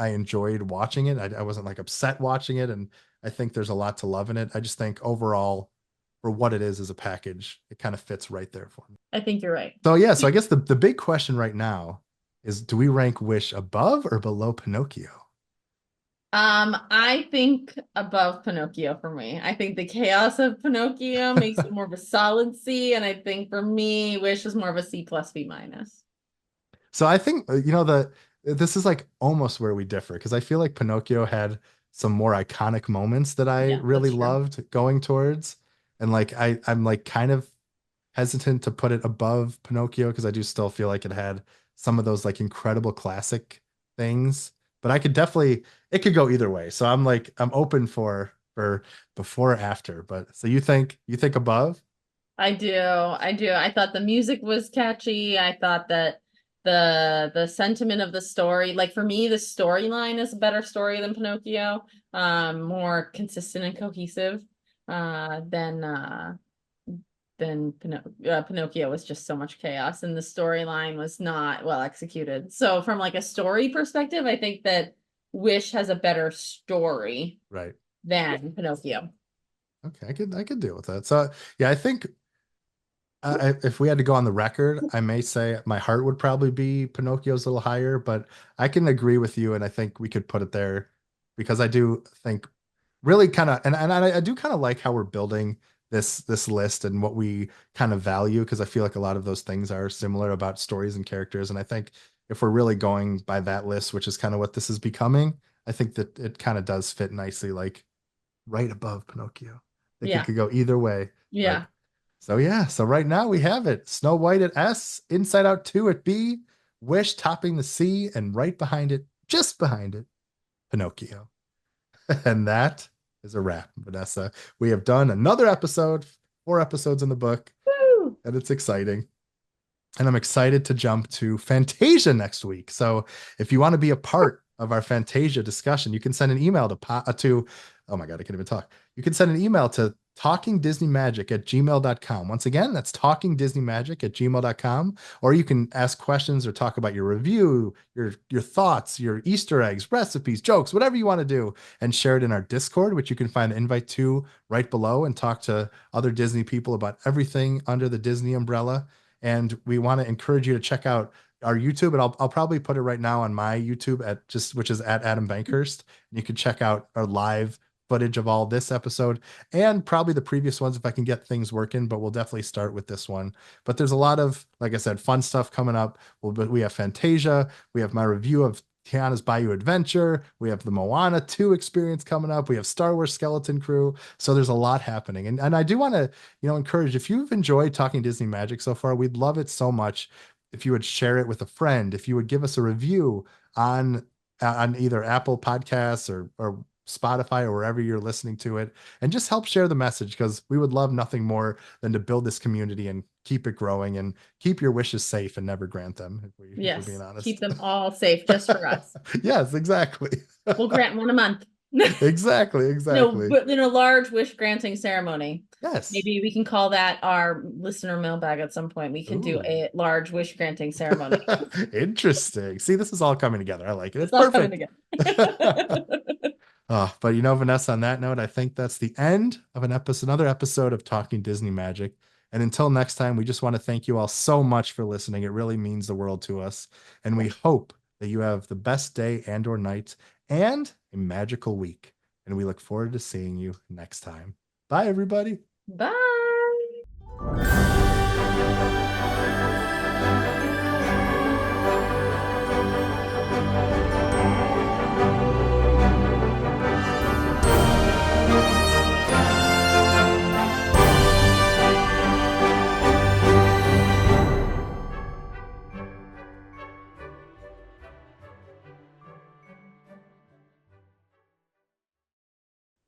enjoyed watching it. I wasn't like upset watching it, and I think there's a lot to love in it. I just think overall, for what it is as a package, it kind of fits right there for me. I think you're right. So yeah, so I guess the big question right now is, do we rank Wish above or below Pinocchio? I think above Pinocchio for me. I think the chaos of Pinocchio makes it more of a solid C, and I think for me, Wish is more of a C plus B minus. So I think the this is like almost where we differ because I feel like Pinocchio had some more iconic moments that I Yeah, really that's true. loved going towards. And like I'm like kind of hesitant to put it above Pinocchio because I do still feel like it had some of those like incredible classic things. But I could definitely it could go either way. So I'm like I'm open for before or after. But so you think above? I do. I do. I thought the music was catchy. I thought that the sentiment of the story, like for me, the storyline is a better story than Pinocchio. More consistent and cohesive uh than uh Pinocchio was just so much chaos and the storyline was not well executed. So from like a story perspective, I think that Wish has a better story Right. than Pinocchio. Okay, I could deal with that. So yeah, I think if we had to go on the record, I may say my heart would probably be Pinocchio's a little higher, but I can agree with you, and I think we could put it there because I do think really kind of, and I do kind of like how we're building this list and what we kind of value because I feel like a lot of those things are similar about stories and characters, and I think if we're really going by that list, which is kind of what this is becoming, I think that it kind of does fit nicely, like right above Pinocchio. I think it Yeah. could go either way, but. Yeah. So yeah, so right now we have it. Snow White at S, Inside Out 2 at B, Wish topping the C, and right behind it, just behind it, Pinocchio. And that is a wrap, Vanessa. We have done another episode, 4 episodes in the book, Woo! and it's exciting. And I'm excited to jump to Fantasia next week. So if you want to be a part of our Fantasia discussion, you can send an email to oh my God, I can't even talk. You can send an email to talkingdisneymagic@gmail.com. Once again, that's talkingdisneymagic@gmail.com. Or you can ask questions or talk about your review, your thoughts, your Easter eggs, recipes, jokes, whatever you want to do, and share it in our Discord, which you can find an invite to right below and talk to other Disney people about everything under the Disney umbrella. And we want to encourage you to check out our YouTube, and I'll probably put it right now on my YouTube at just which is at Adam Bankhurst. And you can check out our live footage of all this episode and probably the previous ones if I can get things working, but we'll definitely start with this one. But there's a lot of, like I said, fun stuff coming up. We have Fantasia, we have my review of Tiana's Bayou Adventure, we have the Moana 2 experience coming up, we have Star Wars Skeleton Crew. So there's a lot happening. And I do want to, encourage if you've enjoyed Talking Disney Magic so far, we'd love it so much if you would share it with a friend, if you would give us a review on either Apple Podcasts or Spotify or wherever you're listening to it, and just help share the message because we would love nothing more than to build this community and keep it growing and keep your wishes safe and never grant them if we're being Yes. Keep honest. them all safe just for us. Yes, exactly. We'll grant one a month. Exactly, No, exactly. but in a large wish granting ceremony. Yes. Maybe we can call that our listener mailbag at some point. We can do Ooh. a large wish granting ceremony. Interesting. See, this is all coming together. I like it. It's It's all coming perfect. together. But Vanessa, on that note, I think that's the end of another episode of Talking Disney Magic. And until next time, we just want to thank you all so much for listening. It really means the world to us. And we hope that you have the best day and or night and a magical week. And we look forward to seeing you next time. Bye, everybody. Bye.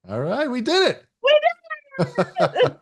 All right, we did We did it. it!